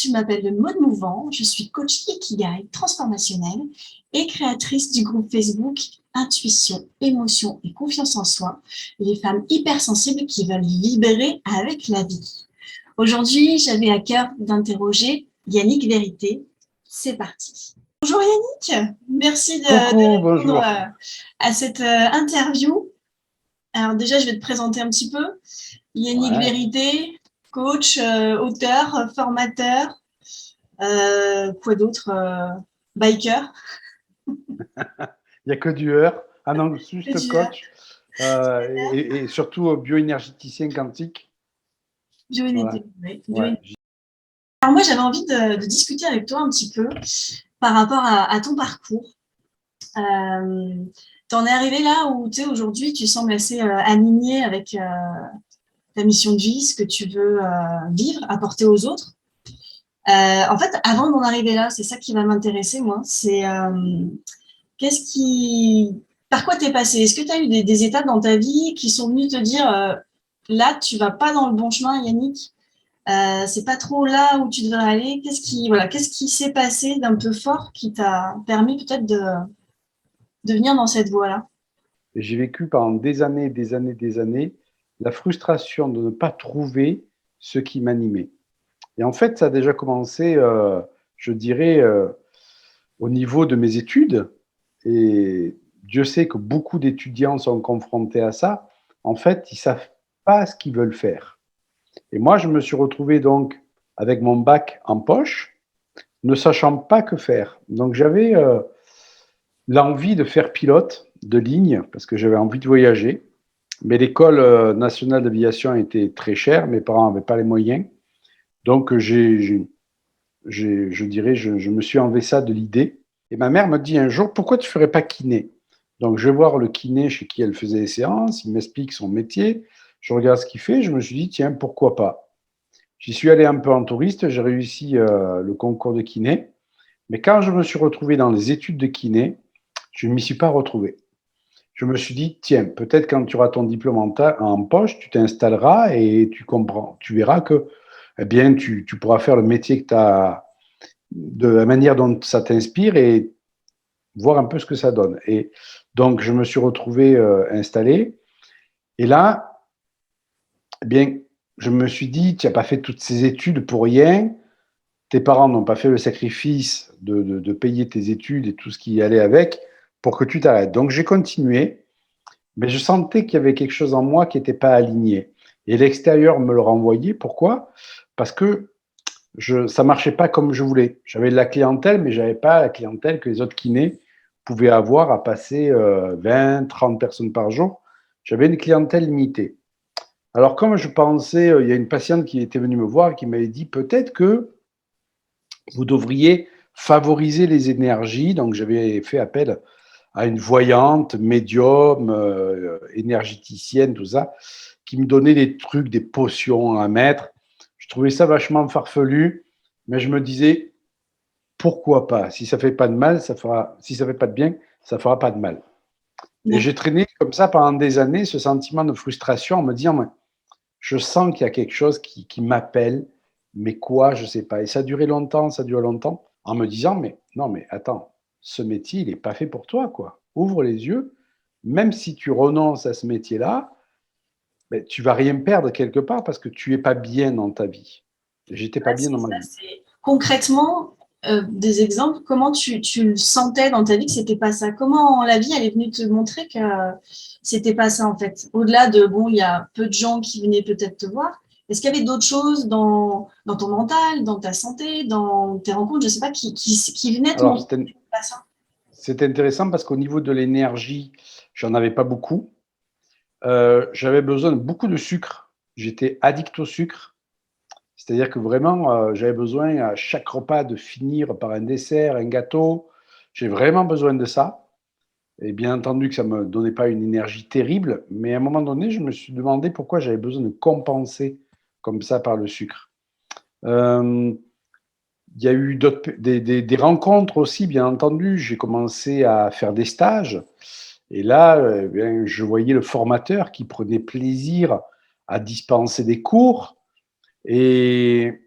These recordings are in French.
je m'appelle Maud Mouvant, je suis coach Ikigai transformationnelle et créatrice du groupe Facebook Intuition, émotion et confiance en soi, les femmes hypersensibles qui veulent vibrer avec la vie. Aujourd'hui, j'avais à cœur d'interroger Yannick Vérité. C'est parti. Bonjour Yannick, merci de Coucou, répondre bonjour. à cette interview. Alors déjà, je vais te présenter un petit peu. Yannick Ouais, Vérité, coach, auteur, formateur, quoi d'autre, biker, il n'y a que du heure. Ah non, juste étudiant, coach et surtout bioénergéticien quantique. Voilà. bioénergie. Ouais, Ouais. Alors moi, j'avais envie de discuter avec toi un petit peu par rapport à ton parcours. T'en es arrivé là où tu es aujourd'hui, tu sembles assez aligné avec ta mission de vie, ce que tu veux vivre, apporter aux autres. En fait, avant d'en arriver là, c'est ça qui va m'intéresser, moi. C'est qu'est-ce qui, par quoi t'es passé? Est-ce que tu as eu des étapes dans ta vie qui sont venues te dire là, tu vas pas dans le bon chemin, Yannick? C'est pas trop là où tu devrais aller. Qu'est-ce qui s'est passé d'un peu fort qui t'a permis peut-être de venir dans cette voie-là? J'ai vécu pendant des années, des années, des années la frustration de ne pas trouver ce qui m'animait. Et en fait, ça a déjà commencé, je dirais, au niveau de mes études. Et Dieu sait que beaucoup d'étudiants sont confrontés à ça. En fait, ils ne savent pas ce qu'ils veulent faire. Et moi, je me suis retrouvé donc avec mon bac en poche, ne sachant pas que faire. Donc j'avais l'envie de faire pilote de ligne parce que j'avais envie de voyager. Mais l'école nationale d'aviation était très chère, mes parents n'avaient pas les moyens. Donc je dirais, je me suis enlevé ça de l'idée. Et ma mère me dit un jour, pourquoi tu ne ferais pas kiné? Donc je vais voir le kiné chez qui elle faisait les séances, il m'explique son métier, je regarde ce qu'il fait, je me suis dit, tiens, pourquoi pas? J'y suis allé un peu en touriste, j'ai réussi le concours de kiné, mais quand je me suis retrouvé dans les études de kiné, je ne m'y suis pas retrouvé. Je me suis dit, tiens, peut-être quand tu auras ton diplôme en poche, tu t'installeras et tu comprends, tu verras que eh bien, tu pourras faire le métier que tu as, de la manière dont ça t'inspire et voir un peu ce que ça donne. Et donc, je me suis retrouvé installé. Et là, eh bien, je me suis dit, tu n'as pas fait toutes ces études pour rien. Tes parents n'ont pas fait le sacrifice de payer tes études et tout ce qui allait avec pour que tu t'arrêtes. Donc j'ai continué, mais je sentais qu'il y avait quelque chose en moi qui n'était pas aligné. Et l'extérieur me le renvoyait. Pourquoi? Parce que ça ne marchait pas comme je voulais. J'avais de la clientèle, mais je n'avais pas la clientèle que les autres kinés pouvaient avoir à passer 20, 30 personnes par jour. J'avais une clientèle limitée. Alors, comme je pensais, il y a une patiente qui était venue me voir et qui m'avait dit peut-être que vous devriez favoriser les énergies. Donc, j'avais fait appel à une voyante, médium, énergéticienne, tout ça, qui me donnait des trucs, des potions à mettre. Je trouvais ça vachement farfelu, mais je me disais, pourquoi pas? Si ça fait pas de mal, ça fera. Si ça fait pas de bien, ça fera pas de mal. Et j'ai traîné comme ça pendant des années, ce sentiment de frustration en me disant, moi, je sens qu'il y a quelque chose qui m'appelle, mais quoi, je ne sais pas. Et ça a duré longtemps, ça dure longtemps, en me disant, mais non, mais attends, ce métier, il n'est pas fait pour toi, quoi. Ouvre les yeux, même si tu renonces à ce métier-là, ben, tu vas rien perdre quelque part parce que tu es pas bien dans ta vie. J'étais pas Ouais, bien c'est dans ma ça, vie. c'est concrètement des exemples. Comment tu le sentais dans ta vie que c'était pas ça? Comment la vie elle est venue te montrer que c'était pas ça en fait? Au-delà de bon, il y a peu de gens qui venaient peut-être te voir. Est-ce qu'il y avait d'autres choses dans ton mental, dans ta santé, dans tes rencontres, je sais pas, qui venaient te Alors, montrer que c'était pas ça? c'est intéressant parce qu'au niveau de l'énergie, j'en avais pas beaucoup. J'avais besoin de beaucoup de sucre. J'étais addict au sucre. C'est-à-dire que vraiment, j'avais besoin à chaque repas de finir par un dessert, un gâteau. J'ai vraiment besoin de ça. Et bien entendu que ça ne me donnait pas une énergie terrible, mais à un moment donné, je me suis demandé pourquoi j'avais besoin de compenser comme ça par le sucre. Euh, il y a eu des rencontres aussi, bien entendu. J'ai commencé à faire des stages. Et là, bien, je voyais le formateur qui prenait plaisir à dispenser des cours. Et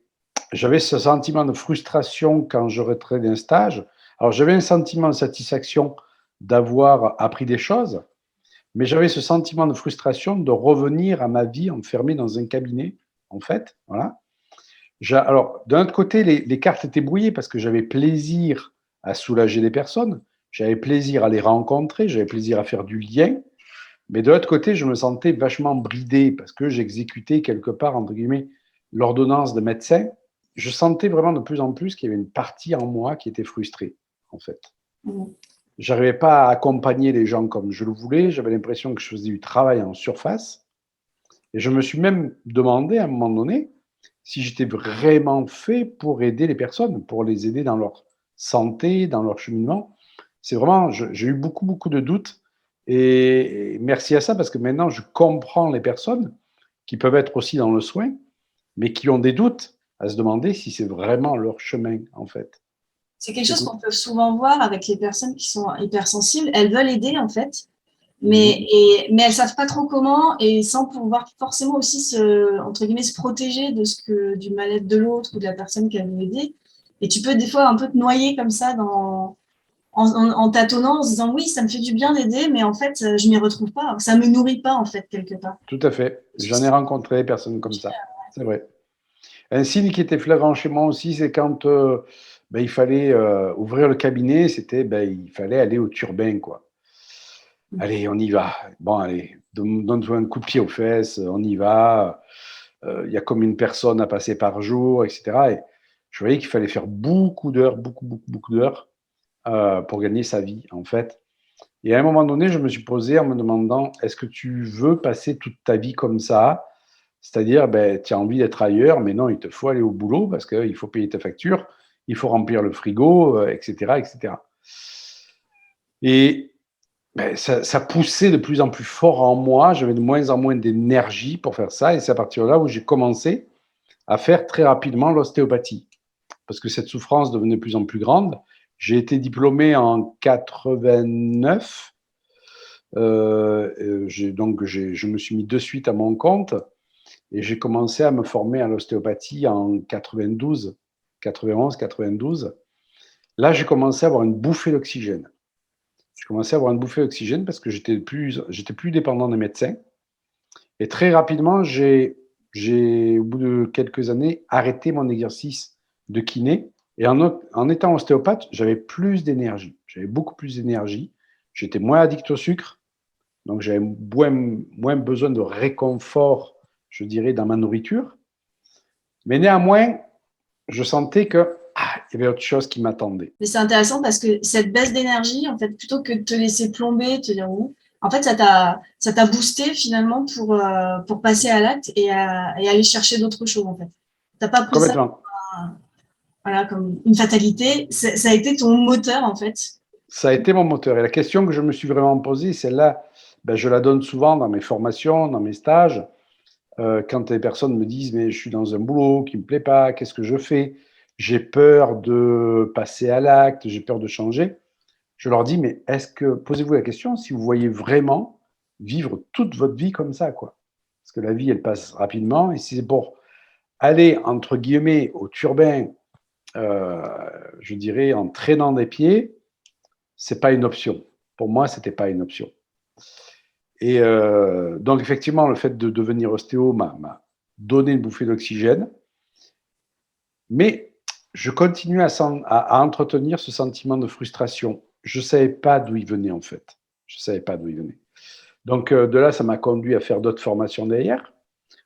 j'avais ce sentiment de frustration quand je rentrais d'un stage. Alors, j'avais un sentiment de satisfaction d'avoir appris des choses, mais j'avais ce sentiment de frustration de revenir à ma vie enfermée dans un cabinet, en fait. Voilà. Alors, d'un autre côté, les cartes étaient brouillées parce que j'avais plaisir à soulager les personnes, j'avais plaisir à les rencontrer, j'avais plaisir à faire du lien, mais de l'autre côté, je me sentais vachement bridé parce que j'exécutais quelque part, entre guillemets, l'ordonnance de médecin. Je sentais vraiment de plus en plus qu'il y avait une partie en moi qui était frustrée, en fait. Mhm. J'arrivais pas à accompagner les gens comme je le voulais, j'avais l'impression que je faisais du travail en surface. Et je me suis même demandé à un moment donné si j'étais vraiment fait pour aider les personnes, pour les aider dans leur santé, dans leur cheminement. C'est vraiment, j'ai eu beaucoup, beaucoup de doutes. Et merci à ça, parce que maintenant, je comprends les personnes qui peuvent être aussi dans le soin, mais qui ont des doutes à se demander si c'est vraiment leur chemin, en fait. C'est quelque chose Écoute. qu'on peut souvent voir avec les personnes qui sont hypersensibles. Elles veulent aider, en fait, Mhm. mais elles savent pas trop comment et sans pouvoir forcément aussi entre guillemets, se protéger du mal-être de l'autre ou de la personne qu'elle veut aider. Et tu peux des fois un peu te noyer comme ça en tâtonnant, en se disant oui, ça me fait du bien d'aider, mais en fait, je m'y retrouve pas. Ça me nourrit pas, en fait, quelque part. Tout à fait. J'en ai rencontré des personnes comme ça. C'est vrai. Un signe qui était flagrant chez moi aussi, c'est quand ben, il fallait ouvrir le cabinet, c'était ben, il fallait aller au turbin, quoi. Allez, on y va. Bon, allez, donne-toi un coup de pied aux fesses, on y va. Il y a comme une personne à passer par jour, etc. Et je voyais qu'il fallait faire beaucoup d'heures, beaucoup, beaucoup, beaucoup d'heures pour gagner sa vie, en fait. Et à un moment donné, je me suis posé en me demandant, est-ce que tu veux passer toute ta vie comme ça? C'est-à-dire, ben, tu as envie d'être ailleurs, mais non, il te faut aller au boulot parce qu'il faut payer ta facture, il faut remplir le frigo, etc., etc. Et ben, ça poussait de plus en plus fort en moi. J'avais de moins en moins d'énergie pour faire ça. Et c'est à partir de là où j'ai commencé à faire très rapidement l'ostéopathie. Parce que cette souffrance devenait de plus en plus grande. J'ai été diplômé en 89. Je me suis mis de suite à mon compte et j'ai commencé à me former à l'ostéopathie en 92, 91, 92. Là, j'ai commencé à avoir une bouffée d'oxygène. J'ai commencé à avoir une bouffée d'oxygène parce que j'étais plus dépendant des médecins. Et très rapidement, au bout de quelques années, arrêté mon exercice de kiné. Et en étant ostéopathe, j'avais plus d'énergie. J'avais beaucoup plus d'énergie. J'étais moins addict au sucre. Donc, j'avais moins besoin de réconfort, je dirais, dans ma nourriture. Mais néanmoins, je sentais que il y avait autre chose qui m'attendait. Mais c'est intéressant parce que cette baisse d'énergie, en fait, plutôt que de te laisser plomber, te dire où, en fait, ça t'a boosté finalement pour passer à l'acte et aller chercher d'autres choses, en fait. T'as pas pris ça Complètement. voilà, comme une fatalité. Ça a été ton moteur, en fait. Ça a été mon moteur. Et la question que je me suis vraiment posée, celle-là, ben, je la donne souvent dans mes formations, dans mes stages. Quand les personnes me disent, mais je suis dans un boulot qui ne me plaît pas, qu'est-ce que je fais? J'ai peur de passer à l'acte, j'ai peur de changer. Je leur dis, mais posez-vous la question si vous voyez vraiment vivre toute votre vie comme ça, quoi. Parce que la vie, elle passe rapidement. Et si c'est pour aller, entre guillemets, au turbin, euh, je dirais, en traînant des pieds, c'est pas une option. Pour moi, c'était pas une option. Et donc, effectivement, le fait de devenir ostéo m'a donné une bouffée d'oxygène, mais je continuais à entretenir ce sentiment de frustration. Je ne savais pas d'où il venait, en fait. Je ne savais pas d'où il venait. Donc, de là, ça m'a conduit à faire d'autres formations derrière,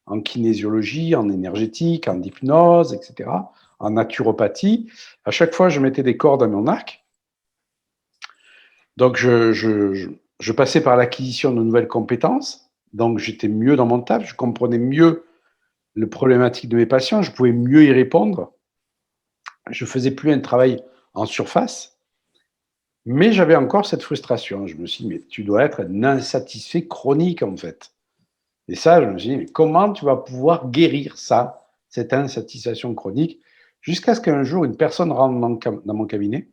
en kinésiologie, en énergétique, en hypnose, etc., en naturopathie. À chaque fois, je mettais des cordes à mon arc. Donc, je passais par l'acquisition de nouvelles compétences. Donc, j'étais mieux dans mon taf, je comprenais mieux les problématiques de mes patients, je pouvais mieux y répondre. Je faisais plus un travail en surface, mais j'avais encore cette frustration. Je me suis dit, mais tu dois être un insatisfait chronique, en fait. Et ça, je me suis dit, mais comment tu vas pouvoir guérir ça, cette insatisfaction chronique, jusqu'à ce qu'un jour, une personne rentre dans mon cabinet.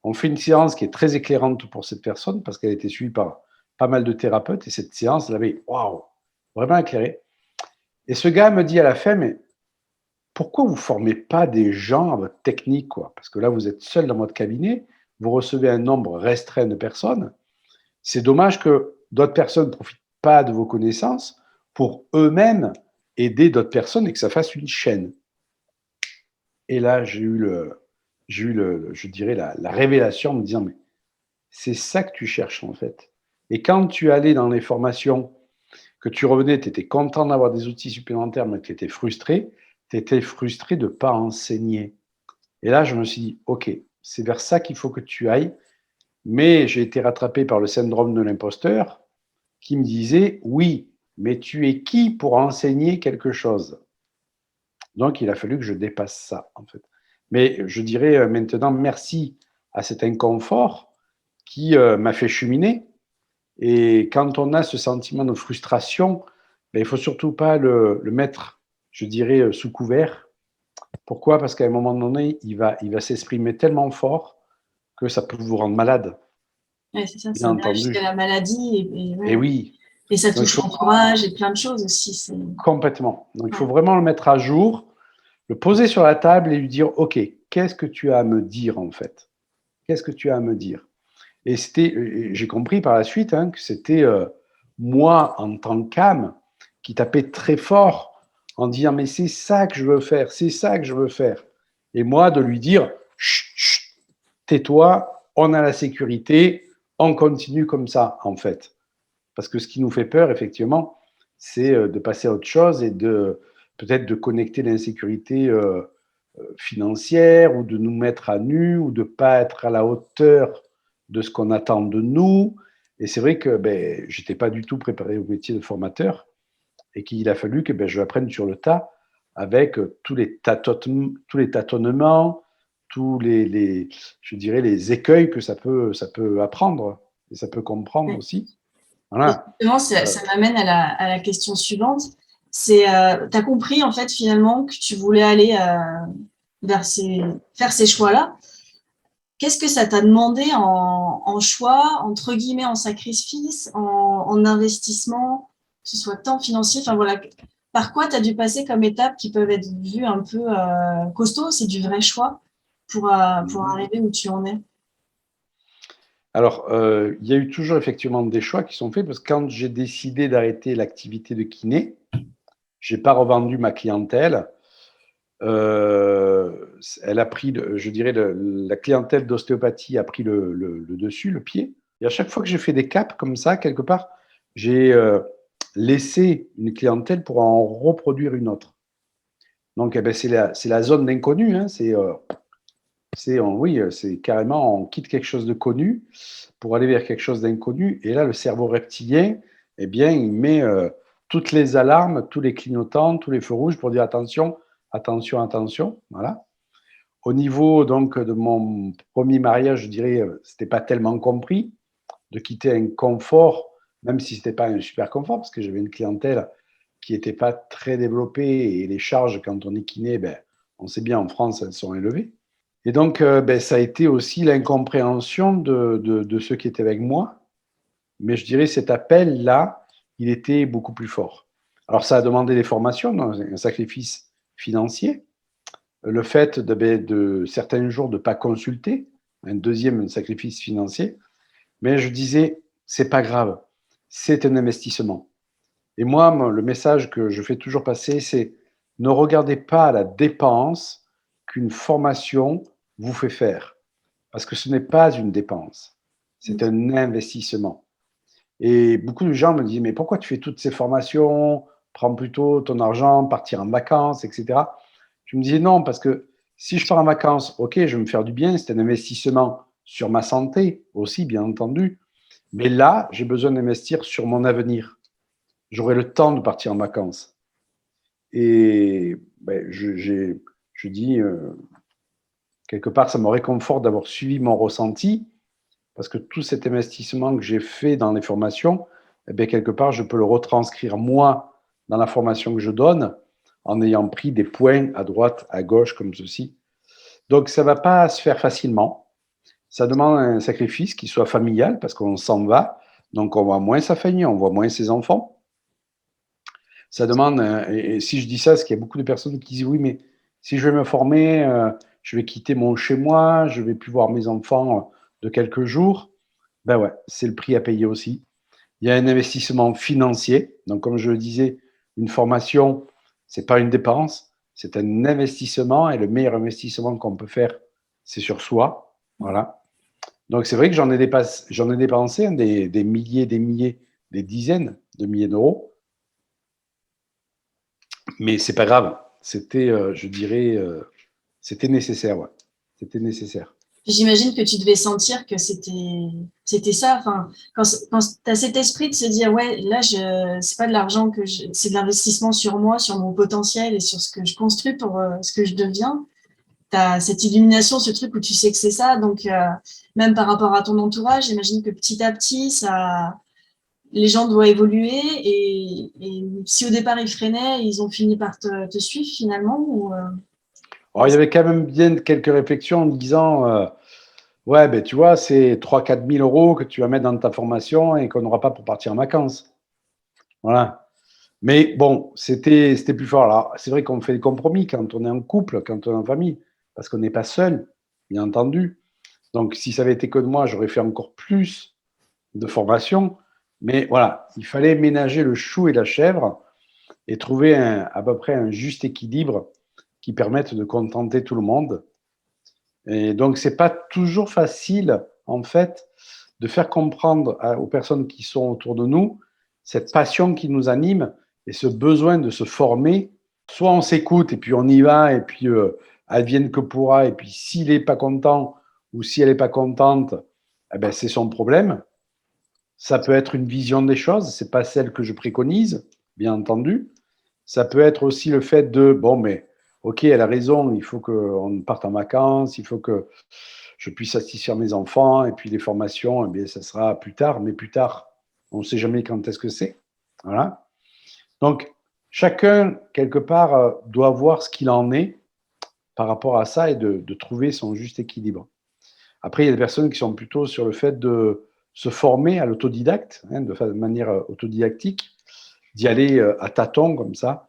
On fait une séance qui est très éclairante pour cette personne parce qu'elle a été suivie par pas mal de thérapeutes et cette séance l'avait, waouh, vraiment éclairée. Et ce gars me dit à la fin, mais pourquoi vous ne formez pas des gens à votre technique, quoi? Parce que là, vous êtes seul dans votre cabinet, vous recevez un nombre restreint de personnes. C'est dommage que d'autres personnes ne profitent pas de vos connaissances pour eux-mêmes aider d'autres personnes et que ça fasse une chaîne. Et là, je dirais, la révélation en me disant, mais c'est ça que tu cherches en fait. Et quand tu allais dans les formations, que tu revenais, tu étais content d'avoir des outils supplémentaires, mais que tu étais frustré de ne pas enseigner. Et là, je me suis dit, OK, c'est vers ça qu'il faut que tu ailles. Mais j'ai été rattrapé par le syndrome de l'imposteur qui me disait, oui, mais tu es qui pour enseigner quelque chose? Donc, il a fallu que je dépasse ça, en fait. Mais je dirais maintenant merci à cet inconfort qui m'a fait cheminer. Et quand on a ce sentiment de frustration, ben, il ne faut surtout pas le mettre, je dirais, sous couvert. Pourquoi? Parce qu'à un moment donné, il va s'exprimer tellement fort que ça peut vous rendre malade, Ouais, c'est ça, bien ça va jusqu'à entendu. la maladie Et ouais. oui, Et ça donc il touche faut l'entourage et plein de choses aussi. complètement. Donc il faut Ouais. vraiment le mettre à jour, le poser sur la table et lui dire, OK, qu'est-ce que tu as à me dire en fait? Qu'est-ce que tu as à me dire? Et j'ai compris par la suite que c'était moi en tant qu'âme qui tapait très fort en disant mais c'est ça que je veux faire, c'est ça que je veux faire. Et moi de lui dire chut, chut, tais-toi, on a la sécurité, on continue comme ça en fait. Parce que ce qui nous fait peur effectivement, c'est de passer à autre chose et de peut-être de connecter l'insécurité financière ou de nous mettre à nu ou de ne pas être à la hauteur de ce qu'on attend de nous. Et c'est vrai que ben, je n'étais pas du tout préparé au métier de formateur et qu'il a fallu que ben, je apprenne sur le tas avec tous les tâtonnements, je dirais, les écueils que ça peut apprendre et ça peut comprendre Ouais. aussi. Et Voilà. justement, ça m'amène à la question suivante. C'est, tu as compris en fait finalement que tu voulais aller faire ces choix-là. Qu'est-ce que ça t'a demandé en choix, entre guillemets, en sacrifice, en investissement, que ce soit temps financier, enfin voilà, par quoi tu as dû passer comme étapes qui peuvent être vues un peu costauds, c'est du vrai choix pour arriver où tu en es. Alors, il y a eu toujours effectivement des choix qui sont faits parce que quand j'ai décidé d'arrêter l'activité de kiné, j'ai pas revendu ma clientèle. Elle a pris, je dirais, la clientèle d'ostéopathie a pris le dessus, le pied. Et à chaque fois que j'ai fait des caps comme ça, quelque part, j'ai laissé une clientèle pour en reproduire une autre. Donc, eh ben, c'est la zone d'inconnu. Hein, oui, c'est carrément, on quitte quelque chose de connu pour aller vers quelque chose d'inconnu. Et là, le cerveau reptilien, eh bien, il met toutes les alarmes, tous les clignotants, tous les feux rouges pour dire attention, attention, attention. Voilà. Au niveau donc de mon premier mariage, je dirais, c'était pas tellement compris de quitter un confort, même si c'était pas un super confort, parce que j'avais une clientèle qui n'était pas très développée et les charges quand on est kiné, ben, on sait bien en France, elles sont élevées. Et donc, ben, ça a été aussi l'incompréhension de ceux qui étaient avec moi. Mais je dirais cet appel-là, il était beaucoup plus fort. Alors, ça a demandé des formations, un sacrifice financier, le fait ben, de certains jours de ne pas consulter, un deuxième sacrifice financier. Mais je disais, c'est pas grave, c'est un investissement. Et moi, le message que je fais toujours passer, c'est ne regardez pas la dépense qu'une formation vous fait faire. Parce que ce n'est pas une dépense, c'est un investissement. Et beaucoup de gens me disent, mais pourquoi tu fais toutes ces formations? Prends plutôt ton argent, partir en vacances, etc. Je me disais non, parce que si je pars en vacances, ok, je vais me faire du bien, c'est un investissement sur ma santé aussi, bien entendu. Mais là, j'ai besoin d'investir sur mon avenir. J'aurai le temps de partir en vacances. Et ben, je dis, quelque part, ça me réconforte d'avoir suivi mon ressenti, parce que tout cet investissement que j'ai fait dans les formations, eh bien, quelque part, je peux le retranscrire moi dans la formation que je donne, en ayant pris des points à droite, à gauche, comme ceci. Donc, ça ne va pas se faire facilement. Ça demande un sacrifice qui soit familial, parce qu'on s'en va, donc on voit moins sa famille, on voit moins ses enfants. Ça demande, et si je dis ça, c'est qu'il y a beaucoup de personnes qui disent oui, mais Si je vais me former, je vais quitter mon chez-moi, je vais plus voir mes enfants de quelques jours. Ben ouais, c'est le prix à payer aussi. Il y a un investissement financier. Donc, comme je le disais, une formation, c'est pas une dépense, c'est un investissement. Et le meilleur investissement qu'on peut faire, c'est sur soi. Voilà. Donc, c'est vrai que j'en ai dépensé des milliers, des dizaines de milliers d'euros. Mais c'est pas grave. C'était, je dirais, c'était nécessaire. Ouais. C'était nécessaire. J'imagine que tu devais sentir que c'était ça. Enfin, quand tu as cet esprit de se dire, ouais, là, c'est pas de l'argent c'est de l'investissement sur moi, sur mon potentiel et sur ce que je construis pour ce que je deviens. Tu as cette illumination, ce truc où tu sais que c'est ça. Donc, même par rapport à ton entourage, j'imagine que petit à petit, les gens doivent évoluer. Et si au départ ils freinaient, ils ont fini par te suivre finalement. Alors, il y avait quand même bien quelques réflexions en disant ouais, ben, tu vois, c'est 3 4 000 euros que tu vas mettre dans ta formation et qu'on n'aura pas pour partir en vacances. Voilà. Mais bon, c'était plus fort. Alors, c'est vrai qu'on fait des compromis quand on est en couple, quand on est en famille, parce qu'on n'est pas seul, bien entendu. Donc, si ça avait été que de moi, j'aurais fait encore plus de formation. Mais voilà, il fallait ménager le chou et la chèvre et trouver à peu près un juste équilibre qui permette de contenter tout le monde. Et donc, c'est pas toujours facile, en fait, de faire comprendre aux personnes qui sont autour de nous cette passion qui nous anime et ce besoin de se former. Soit on s'écoute et puis on y va et puis advienne que pourra. Et puis s'il n'est pas content ou si elle n'est pas contente, eh ben, c'est son problème. Ça peut être une vision des choses, c'est pas celle que je préconise, bien entendu. Ça peut être aussi le fait de, bon, mais ok, elle a raison, il faut qu'on parte en vacances, il faut que je puisse satisfaire mes enfants, et puis les formations, eh bien, ça sera plus tard, mais plus tard, on ne sait jamais quand est-ce que c'est. Voilà. Donc, chacun, quelque part, doit voir ce qu'il en est par rapport à ça et de trouver son juste équilibre. Après, il y a des personnes qui sont plutôt sur le fait de se former à l'autodidacte, hein, de manière autodidactique, d'y aller à tâtons comme ça.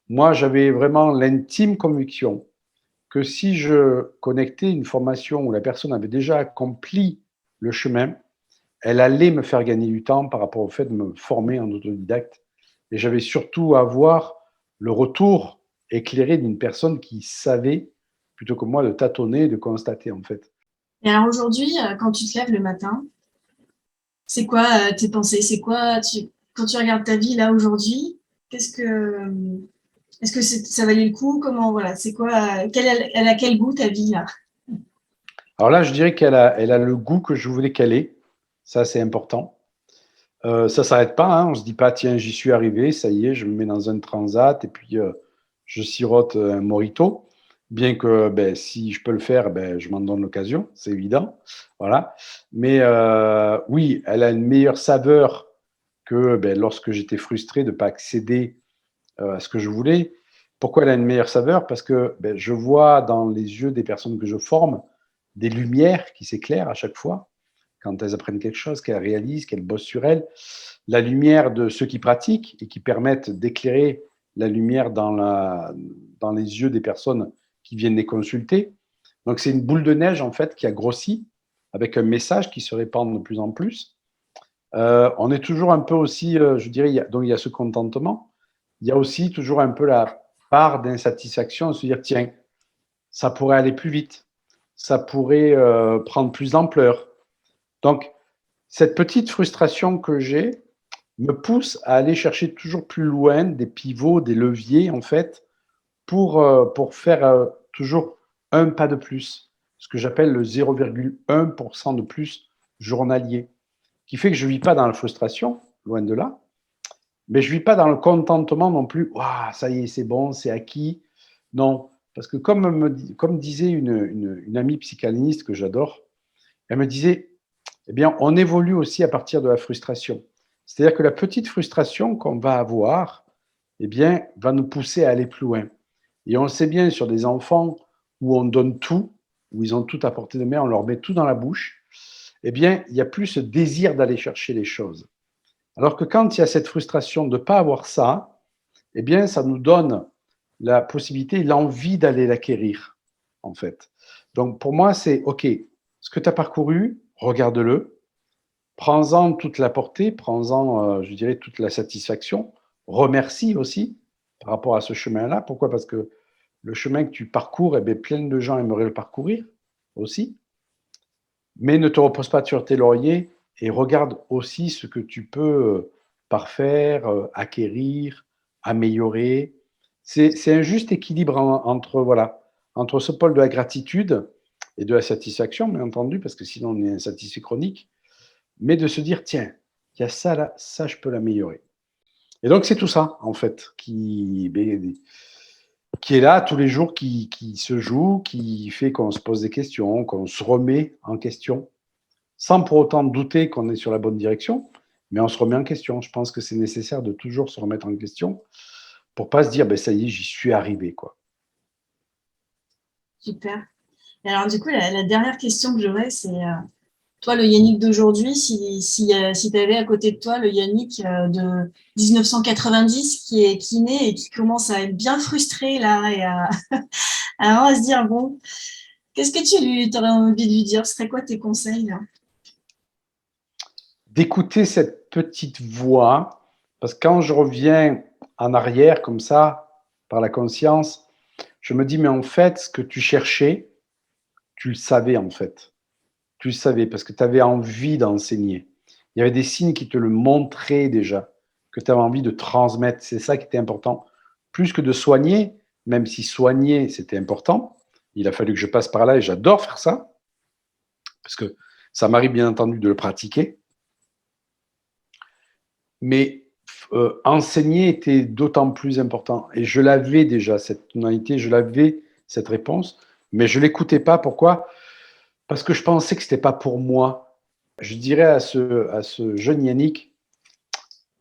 Moi, j'avais vraiment l'intime conviction que si je connectais une formation où la personne avait déjà accompli le chemin, elle allait me faire gagner du temps par rapport au fait de me former en autodidacte. Et j'avais surtout à avoir le retour éclairé d'une personne qui savait, plutôt que moi, de tâtonner, de constater en fait. Et alors aujourd'hui, quand tu te lèves le matin, c'est quoi tes pensées? C'est quoi quand tu regardes ta vie là aujourd'hui, est-ce que ça valait le coup? Comment voilà, c'est quoi elle a quel goût ta vie là? Alors là, je dirais elle a le goût que je voulais qu'elle ait. Ça, c'est important. Ça ne s'arrête pas. Hein. On ne se dit pas, tiens, j'y suis arrivé, ça y est, je me mets dans un transat et puis je sirote un mojito. Bien que ben, si je peux le faire, ben, je m'en donne l'occasion, c'est évident. Voilà. Mais oui, elle a une meilleure saveur que ben, lorsque j'étais frustré de ne pas accéder à ce que je voulais. Pourquoi elle a une meilleure saveur? Parce que ben, je vois dans les yeux des personnes que je forme des lumières qui s'éclairent à chaque fois quand elles apprennent quelque chose, qu'elles réalisent, qu'elles bossent sur elles. La lumière de ceux qui pratiquent et qui permettent d'éclairer la lumière dans les yeux des personnes qui viennent les consulter. Donc c'est une boule de neige en fait qui a grossi avec un message qui se répand de plus en plus. On est toujours un peu aussi, je dirais, donc il y a ce contentement. Il y a aussi toujours un peu la part d'insatisfaction, de se dire tiens, ça pourrait aller plus vite, ça pourrait prendre plus d'ampleur. Donc, cette petite frustration que j'ai me pousse à aller chercher toujours plus loin des pivots, des leviers, en fait, pour faire toujours un pas de plus, ce que j'appelle le 0,1% de plus journalier, qui fait que je ne vis pas dans la frustration, loin de là, mais je ne vis pas dans le contentement non plus. Waouh, ça y est, c'est bon, c'est acquis. Non, parce que comme disait une amie psychanalyste que j'adore, elle me disait, eh bien, on évolue aussi à partir de la frustration. C'est-à-dire que la petite frustration qu'on va avoir, eh bien, va nous pousser à aller plus loin. Et on le sait bien sur des enfants où on donne tout, où ils ont tout à portée de main, on leur met tout dans la bouche, eh bien, il n'y a plus ce désir d'aller chercher les choses. Alors que quand il y a cette frustration de ne pas avoir ça, eh bien, ça nous donne la possibilité et l'envie d'aller l'acquérir, en fait. Donc, pour moi, c'est OK, ce que tu as parcouru, regarde-le, prends-en toute la portée, prends-en, je dirais, toute la satisfaction, remercie aussi par rapport à ce chemin-là. Pourquoi? Parce que le chemin que tu parcours, eh bien, plein de gens aimeraient le parcourir aussi. Mais ne te repose pas sur tes lauriers et regarde aussi ce que tu peux parfaire, acquérir, améliorer. C'est un juste équilibre entre, voilà, entre ce pôle de la gratitude et de la satisfaction, bien entendu, parce que sinon on est insatisfait chronique, mais de se dire, tiens, il y a ça là, ça je peux l'améliorer. Et donc c'est tout ça, en fait, qui est là tous les jours, qui se joue, qui fait qu'on se pose des questions, qu'on se remet en question sans pour autant douter qu'on est sur la bonne direction, mais on se remet en question. Je pense que c'est nécessaire de toujours se remettre en question pour pas se dire, ben, ça y est, j'y suis arrivé, quoi. Super. Et alors, du coup, la dernière question que j'aurais, c'est toi, le Yannick d'aujourd'hui, si tu avais à côté de toi le Yannick de 1990 qui naît et qui commence à être bien frustré là et à se dire, bon, qu'est-ce que tu aurais envie de lui dire? Ce serait quoi tes conseils là? D'écouter cette petite voix, parce que quand je reviens en arrière comme ça, par la conscience, je me dis, mais en fait, ce que tu cherchais, tu le savais en fait. Tu le savais parce que tu avais envie d'enseigner. Il y avait des signes qui te le montraient déjà, que tu avais envie de transmettre. C'est ça qui était important. Plus que de soigner, même si soigner, c'était important, il a fallu que je passe par là et j'adore faire ça, parce que ça m'arrive bien entendu de le pratiquer. Mais enseigner était d'autant plus important. Et je l'avais déjà, cette tonalité, je l'avais, cette réponse, mais je ne l'écoutais pas. Pourquoi? Parce que je pensais que ce n'était pas pour moi. Je dirais à ce jeune Yannick,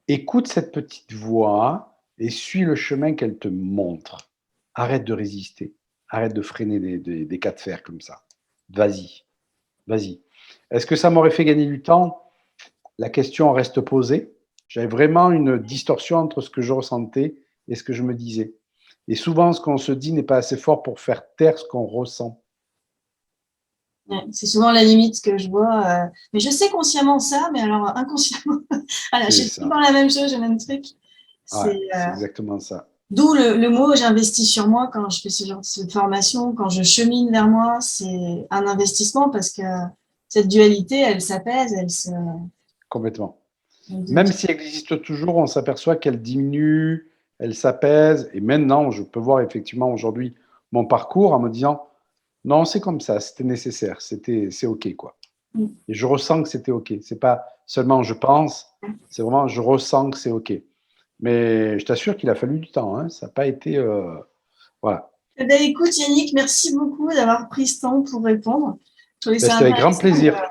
écoute cette petite voix et suis le chemin qu'elle te montre. Arrête de résister. Arrête de freiner des cas de fer comme ça. Vas-y. Vas-y. Est-ce que ça m'aurait fait gagner du temps? La question reste posée. J'avais vraiment une distorsion entre ce que je ressentais et ce que je me disais. Et souvent, ce qu'on se dit n'est pas assez fort pour faire taire ce qu'on ressent. Ouais, c'est souvent la limite que je vois. Mais je sais consciemment ça, mais alors inconsciemment, voilà, C'est j'ai tout le ça. temps la même chose, le même truc. Ouais, C'est c'est exactement ça. d'où le mot j'investis sur moi quand je fais ce genre de formation, quand je chemine vers moi, c'est un investissement parce que cette dualité, elle s'apaise, Complètement. elle Même devient- si elle existe toujours, on s'aperçoit qu'elle diminue, elle s'apaise. Et maintenant, je peux voir effectivement aujourd'hui mon parcours en me disant, non, c'est comme ça, c'était nécessaire, c'est OK, quoi. Et je ressens que c'était OK. C'est pas seulement je pense, c'est vraiment je ressens que c'est OK. Mais je t'assure qu'il a fallu du temps, hein. Ça n'a pas été. Voilà. Eh ben, écoute, Yannick, merci beaucoup d'avoir pris ce temps pour répondre. Je trouvais Ben, ça c'était avec grand intéressant plaisir.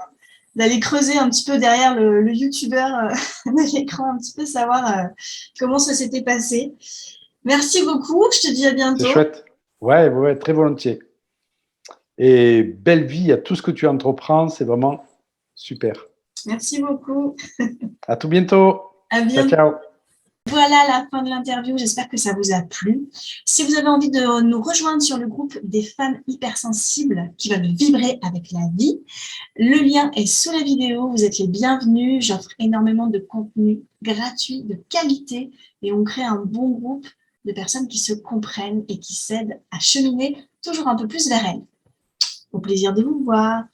d'aller creuser un petit peu derrière le youtubeur de l'écran, un petit peu savoir comment ça s'était passé. Merci beaucoup, je te dis à C'est bientôt. chouette. Ouais, ouais, très volontiers. Et belle vie à tout ce que tu entreprends, c'est vraiment super. Merci beaucoup. À tout bientôt. À Ciao, bientôt. ciao. Voilà la fin de l'interview. J'espère que ça vous a plu. Si vous avez envie de nous rejoindre sur le groupe des femmes hypersensibles qui veulent vibrer avec la vie, le lien est sous la vidéo. Vous êtes les bienvenus. J'offre énormément de contenu gratuit, de qualité, et on crée un bon groupe de personnes qui se comprennent et qui s'aident à cheminer toujours un peu plus vers elles. Au plaisir de vous voir.